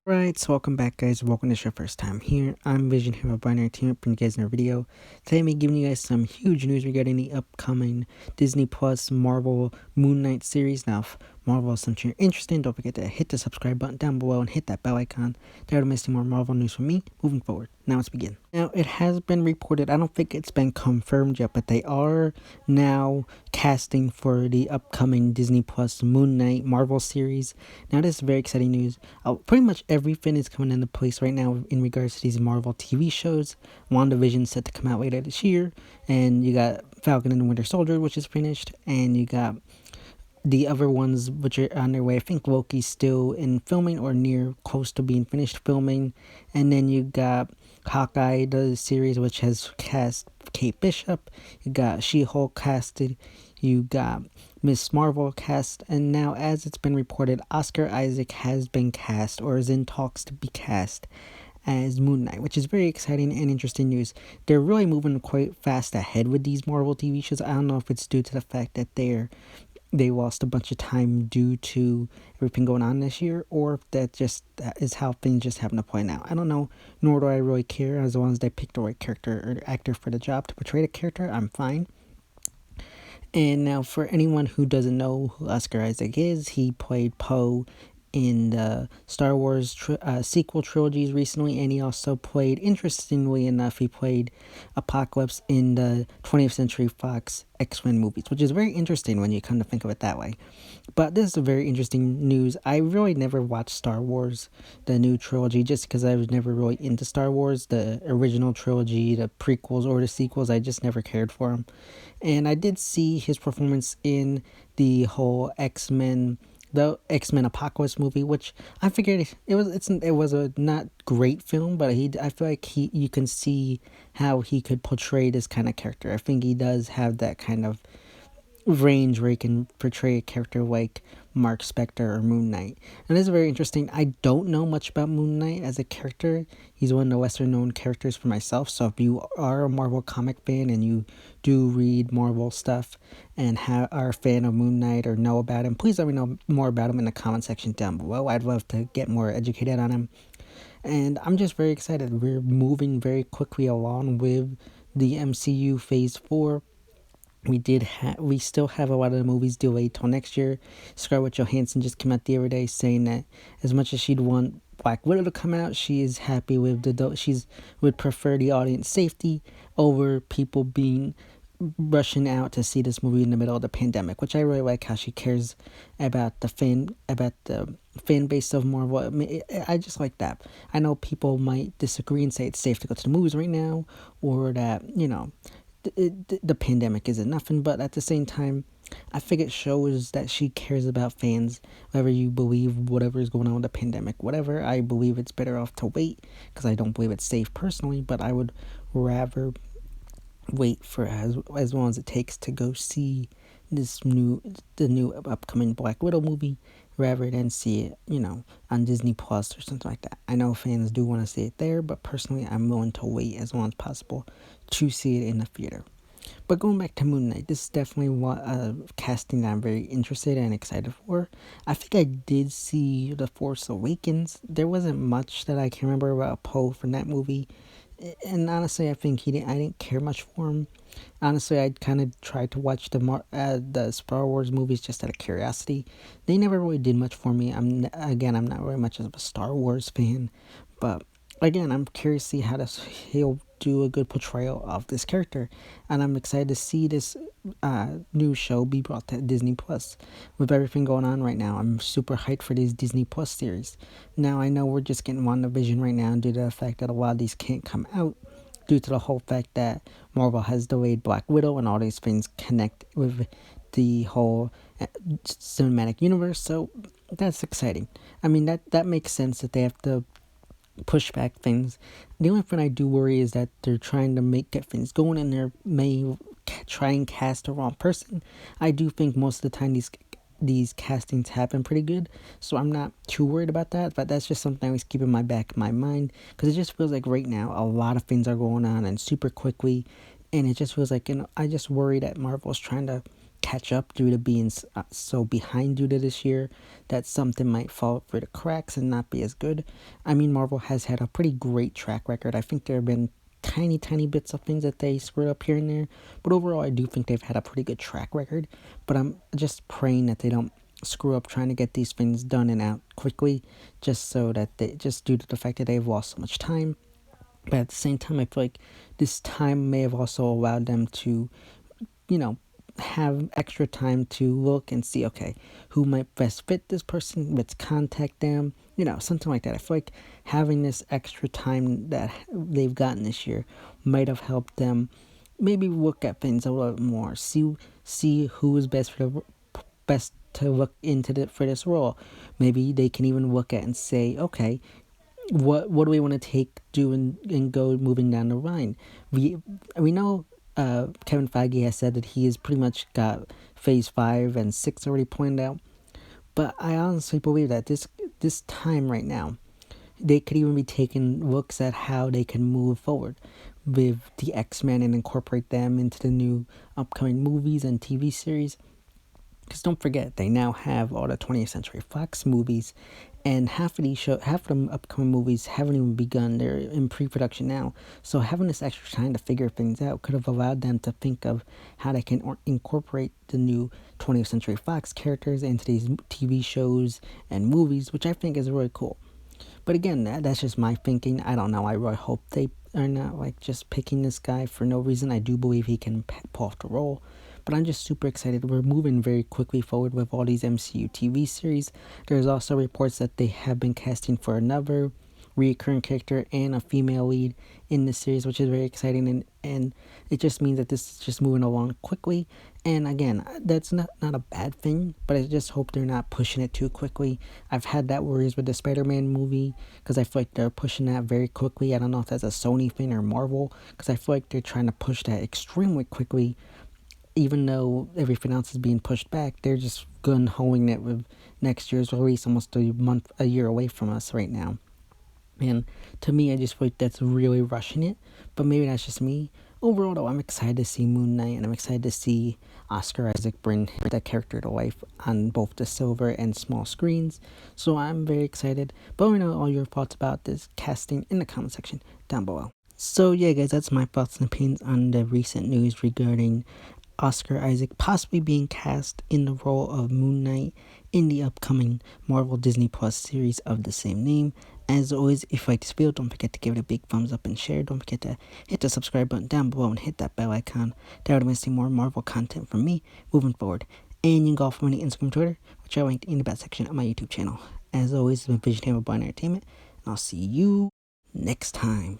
Right, so welcome back guys, welcome to your first time here. I'm Vision Hero Binary Team, bringing you guys another video. Today I'm giving you guys some huge news regarding the upcoming Disney Plus Marvel MoonKnight series. Now, if Marvel is something you're interested in, don't forget to hit the subscribe button down below and hit that bell icon. There to miss any more Marvel news from me moving forward. Now let's begin. Now, it has been reported, I don't think it's been confirmed yet, but they are now casting for the upcoming Disney Plus MoonKnight Marvel series. Now, this is very exciting news. Pretty much everything is coming into place right now in regards to these Marvel TV shows. WandaVision set to come out later this year, and you got Falcon and the Winter Soldier, which is finished, and you got the other ones which are on their way. I think Loki's still in filming or near close to being finished filming. And then you got Hawkeye, the series, which has cast Kate Bishop. You got She-Hulk casted. You got Miss Marvel cast. And now, as it's been reported, Oscar Isaac has been cast or is in talks to be cast as MoonKnight, which is very exciting and interesting news. They're really moving quite fast ahead with these Marvel TV shows. I don't know if it's due to the fact that they lost a bunch of time due to everything going on this year, or if that is how things just happen to play out. I don't know, nor do I really care. As long as they pick the right character or actor for the job to portray the character, I'm fine. And now, for anyone who doesn't know who Oscar Isaac is, he played Poe in the Star Wars sequel trilogies recently, and he also played, interestingly enough, he played Apocalypse in the 20th Century Fox X-Men movies, which is very interesting when you come to think of it that way. But this is a very interesting news. I really never watched Star Wars, the new trilogy, just because I was never really into Star Wars, the original trilogy, the prequels or the sequels. I just never cared for them. And I did see his performance in the whole X-Men Apocalypse movie, which I figured it was a not great film, but I feel like you can see how he could portray this kind of character. I think he does have that kind of range where he can portray a character like Marc Specter or MoonKnight. And it's very interesting. I don't know much about MoonKnight as a character. He's one of the lesser known characters for myself. So if you are a Marvel comic fan and you do read Marvel stuff and are a fan of MoonKnight or know about him, please let me know more about him in the comment section down below. I'd love to get more educated on him. And I'm just very excited. We're moving very quickly along with the MCU Phase 4. We still have a lot of the movies delayed till next year. Scarlett Johansson just came out the other day saying that as much as she'd want Black Widow to come out, she is happy with would prefer the audience safety over people rushing out to see this movie in the middle of the pandemic, which I really like how she cares about the fan base of Marvel. I mean, I just like that. I know people might disagree and say it's safe to go to the movies right now, or that the pandemic isn't nothing, but at the same time, I think it shows that she cares about fans, whether you believe whatever is going on with the pandemic, whatever. I believe it's better off to wait, because I don't believe it's safe personally, but I would rather wait for as long as it takes to go see the new upcoming Black Widow movie, rather than see it, on Disney Plus or something like that. I know fans do want to see it there, but personally, I'm willing to wait as long as possible to see it in the theater. But going back to MoonKnight, this is definitely casting that I'm very interested and excited for. I think I did see The Force Awakens. There wasn't much that I can remember about Poe from that movie. And honestly, I think I didn't care much for him. Honestly, I kind of tried to watch the Star Wars movies just out of curiosity. They never really did much for me. I'm not really much of a Star Wars fan, but again, I'm curious to see how he'll do a good portrayal of this character, and I'm excited to see this new show be brought to Disney Plus. With everything going on right now, I'm super hyped for these Disney Plus series. Now, I know we're just getting WandaVision right now due to the fact that a lot of these can't come out, due to the whole fact that Marvel has delayed Black Widow and all these things connect with the whole cinematic universe, so that's exciting. I mean, that makes sense that they have to push back things. The only thing I do worry is that they're trying to get things going, and they may try and cast the wrong person. I do think most of the time these castings happen pretty good, so I'm not too worried about that, but that's just something I always keep in my back of my mind, because it just feels like right now a lot of things are going on and super quickly, and it just feels like, I just worry that Marvel's trying to catch up due to being so behind due to this year that something might fall through the cracks and not be as good. I mean, Marvel has had a pretty great track record. I think there have been tiny bits of things that they screwed up here and there, but overall I do think they've had a pretty good track record. But I'm just praying that they don't screw up trying to get these things done and out quickly, just so that they, just due to the fact that they've lost so much time. But at the same time, I feel like this time may have also allowed them to, you know, have extra time to look and see, okay, who might best fit this person, let's contact them, something like that. I feel like having this extra time that they've gotten this year might have helped them maybe look at things a little more, see who is best to look into for this role. Maybe they can even look at and say, okay, what do we want to do and go moving down the line? We know Kevin Feige has said that he has pretty much got phase 5 and 6 already planned out, but I honestly believe that this time right now, they could even be taking looks at how they can move forward with the X-Men and incorporate them into the new upcoming movies and TV series. Because don't forget, they now have all the 20th Century Fox movies, and half of the upcoming movies haven't even begun. They're in pre-production now. So having this extra time to figure things out could have allowed them to think of how they can incorporate the new 20th Century Fox characters into these TV shows and movies, which I think is really cool. But again, that's just my thinking. I don't know. I really hope they are not like just picking this guy for no reason. I do believe he can pull off the role. But I'm just super excited. We're moving very quickly forward with all these MCU TV series. There's also reports that they have been casting for another recurring character and a female lead in the series, which is very exciting, and it just means that this is just moving along quickly. And again, that's not a bad thing, but I just hope they're not pushing it too quickly. I've had that worries with the Spider-Man movie because I feel like they're pushing that very quickly. I don't know if that's a Sony thing or Marvel, because I feel like they're trying to push that extremely quickly. Even though everything else is being pushed back, they're just gun-hoing it with next year's release, almost a year away from us right now. And to me, I just feel like that's really rushing it. But maybe that's just me. Overall, though, I'm excited to see MoonKnight, and I'm excited to see Oscar Isaac bring that character to life on both the silver and small screens. So I'm very excited. But let me know all your thoughts about this casting in the comment section down below. So yeah, guys, that's my thoughts and opinions on the recent news regarding Oscar Isaac possibly being cast in the role of MoonKnight in the upcoming Marvel Disney Plus series of the same name. As always, if you like this video, don't forget to give it a big thumbs up and share. Don't forget to hit the subscribe button down below and hit that bell icon. That would see more Marvel content from me moving forward. And you can go follow me on Instagram and Twitter, which I linked in the back section of my YouTube channel. As always, it's been Visionary Entertainment, and I'll see you next time.